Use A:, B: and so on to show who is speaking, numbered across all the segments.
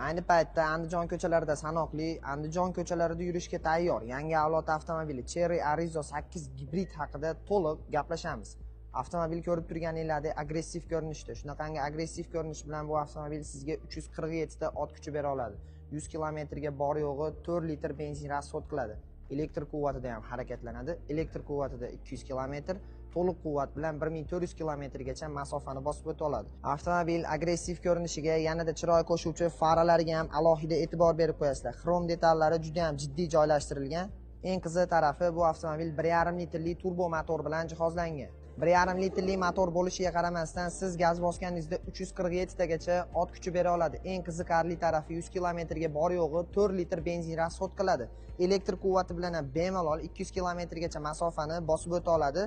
A: Ayni paytda Andijon ko'chalarida sanoqli, Andijon ko'chalarida yurishga tayyor yangi avlod avtomobili Cherry Arizo 8 gibrid haqida to'liq gaplashamiz. Avtomobil ko'rib turganinglardek agressiv ko'rinishda. Shunaqangi agressiv ko'rinish bilan bu avtomobil sizga 347 ta ot kuchi bera oladi. 100 kilometrga bor yo'g'i 4 litr benzin rasxod qiladi. Elektr quvvatida ham harakatlanadi. Elektr quvvatida 200 kilometr, to'liq quvvat bilan 1400 kilometrgacha masofani bosib o'ta oladi. Avtomobil agressiv ko'rinishiga yanada chiroy qo'shuvchi faralariga ham alohida e'tibor berib qo'yasizlar. Xrom detallari juda ham jiddiy joylashtirilgan. Eng qiziq tarafi, bu avtomobil 1,5 litrli turbo motor bilan jihozlangan. 1,5 litrli motor bo'lishiga qaramasdan siz gaz bosganingizda 347 tagacha ot kuchi bera oladi. Eng qiziqarli tarafi 100 kilometrga bor yo'g'i 4 litr benzin rasxod qiladi. Elektr quvvati bilan ham bemalol 200 kilometrgacha masofani bosib o'ta oladi.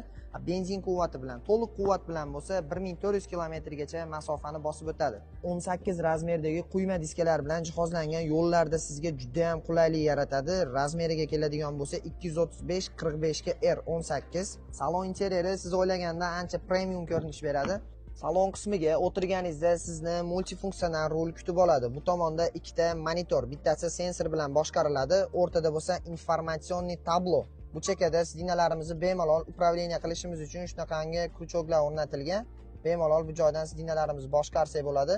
A: Benzin quvvati bilan, to'liq quvvat bilan bo'lsa 1400 kilometrgacha masofani bosib o'tadi. 18 razmerdagi quyma diskalar bilan jihozlangan yo'llarda sizga juda ham qulaylik yaratadi. Razmeriga keladigan bo'lsa 235/45 ga R18. Salon interyeri siz o'ylagandan ancha premium ko'rinish beradi. Salon qismiga o'tirganingizda sizni multifunktsional rul kutib oladi. Bu tomonda ikkita monitor, bittasi sensor bilan boshqariladi, o'rtada bo'lsa informatsionniy tablo. Bu chekada sidinalarimizni bemalol upravleniya qilishimiz uchun shunaqangi krючокlar o'rnatilgan. Bemalol bu joydan sidinalarimizni boshqarsak bo'ladi.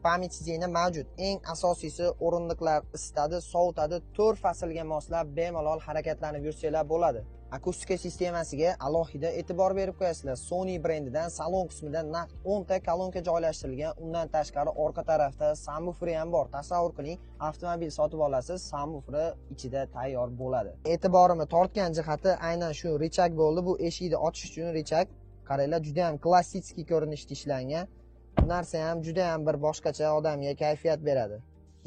A: Pamyat sidina mavjud. Eng asosiysi o'rindiqlar isitadi, sovutadi. 4 faslga moslab bemalol harakatlanib yursanglar bo'ladi. Akustika sistemasiga alohida e'tibor berib qo'yasizlar. Sony brendidan salon qismida naq 10 ta kolonka joylashtirilgan. Undan tashqari orqa tarafda subwoofer ham bor. Tasavvur qiling, avtomobil sotib olasiz, subwoofer ichida tayyor bo'ladi. E'tiborimni tortgan jihati aynan shu richak bo'ldi. Bu eshikni ochish uchun richak. Qaranglar, juda ham klassik ko'rinishda ishlangan. Bu narsa ham juda ham bir boshqacha odamga kayfiyat beradi.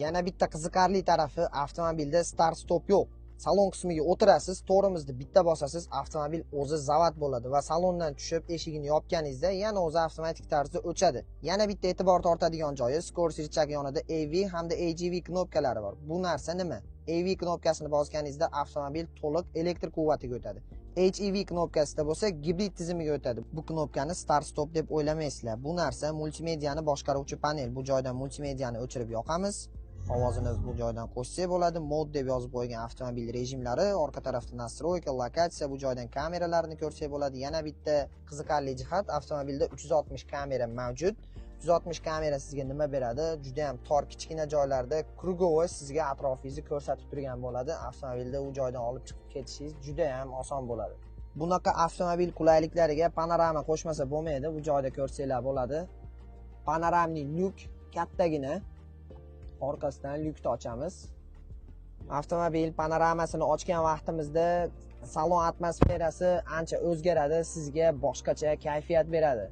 A: Yana bitta qiziqarli tarafi, avtomobilda start stop yo'q. Salon qismiga o'tirasiz, to'g'rimizni bitta bosasiz, avtomobil o'zi zavat bo'ladi va salondan tushib eshigini yopganingizda yana o'zi avtomatik tarzda o'chadi. Yana bitta e'tibor tortadigan joyi, Scores richak yonida AV hamda AGV knopkalari bor. Bu narsa nima? AV knopkasini bosganingizda avtomobil to'liq elektr quvvatiga o'tadi. HEV knopkasida bo'lsa gibrid tizimiga o'tadi. Bu knopkani start stop deb o'ylamaysizlar. Bu narsa multimediani boshqaruvchi panel. Bu joydan multimediani o'chirib yoqamiz. Ovozini bu joydan qo'shsak bo'ladi. Mod deb yozib qo'ygan avtomobil rejimlari, orqa tarafda nastroyka, lokatsiya, bu joydan kameralarni ko'rsak bo'ladi. Yana bitta qiziqarli jihat, avtomobilda 360 kamera mavjud. 360 kamera sizga nima beradi? Juda ham tor kichkina joylarda krugovoy sizga atrofingizni ko'rsatib turgan bo'ladi. Avtomobilda u joydan olib chiqib ketishingiz juda ham oson bo'ladi. Bunaqa avtomobil qulayliklariga panorama qo'shmasa bo'lmaydi. Bu joyda ko'rsanglar bo'ladi. Panoramli lyuk kattagina. Orqasidan lyukni ochamiz. Avtomobil panoramasini ochgan vaqtimizda salon atmosferasi ancha o'zgaradi, sizga boshqacha kayfiyat beradi.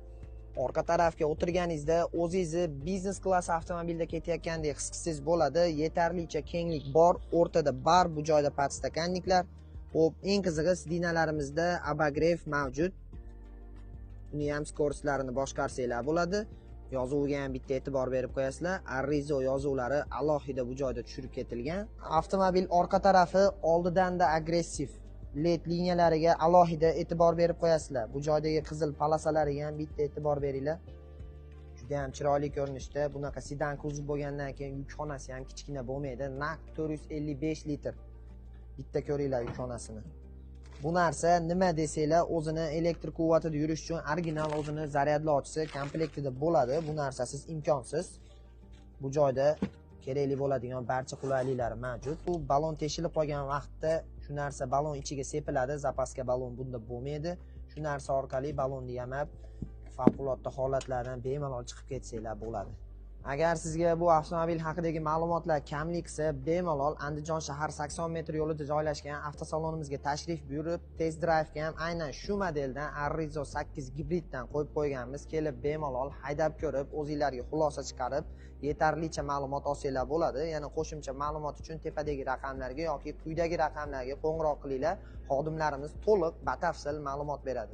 A: Orqa tarafga o'tirganingizda o'zingizni biznes klass avtomobilda ketayotgandek his qilsangiz bo'ladi. Yetarlicha kenglik bor, o'rtada bar, bu joyda podstakanliklar. Xo'p, eng qizig'i sidinalarimizda abagrev mavjud. Buni ham skorslarini boshqarsanglar bo'ladi. Yozuviga ham bitta e'tibor berib qo'yasizlar. Arizo yozuvlari alohida bu joyda tushirib ketilgan. Avtomobil orqa tarafi oldidanda agressiv. LED liniyalariga alohida e'tibor berib qo'yasizlar. Bu joydagi qizil polosalariga ham bitta e'tibor beringlar. Juda ham chiroyli ko'rinishda. Bunaqa sedan kuzov bo'lgandan keyin yukxonasi ham kichkina bo'lmaydi. Naq 455 litr. Bitta ko'ringlar yukxonasini. Bu narsa nima desanglar, o'zini elektr quvvatida yurish uchun original o'zini zaryadlovchisi komplektida bo'ladi. Bu narsasiz imkonsiz. Bu joyda kerakli bo'ladigan barcha qulayliklar mavjud. Bu balon teshilib qolgan vaqtda shu narsa balon ichiga sepiladi. Zapaska balon bunda bo'lmaydi. Shu narsa orqali balonni yamab favqulodda holatlardan bemalol chiqib ketsanglar bo'ladi. Agar sizga bu avtomobil haqidagi ma'lumotlar kamlik qilsa, bemalol Andijon shahar 80 metr yo'lida joylashgan avtosalonimizga tashrif buyurib, test drive'ga ham aynan shu modeldan Arizo 8 gibriddan qo'yib qo'yganmiz. Kelib bemalol haydab ko'rib, o'zingizlarga xulosa chiqarib, yetarlicha ma'lumot olsanglar bo'ladi. Yana qo'shimcha ma'lumot uchun tepadagi raqamlarga yoki quyidagi raqamlarga qo'ng'iroq qilinglar. Xodimlarimiz to'liq batafsil ma'lumot beradi.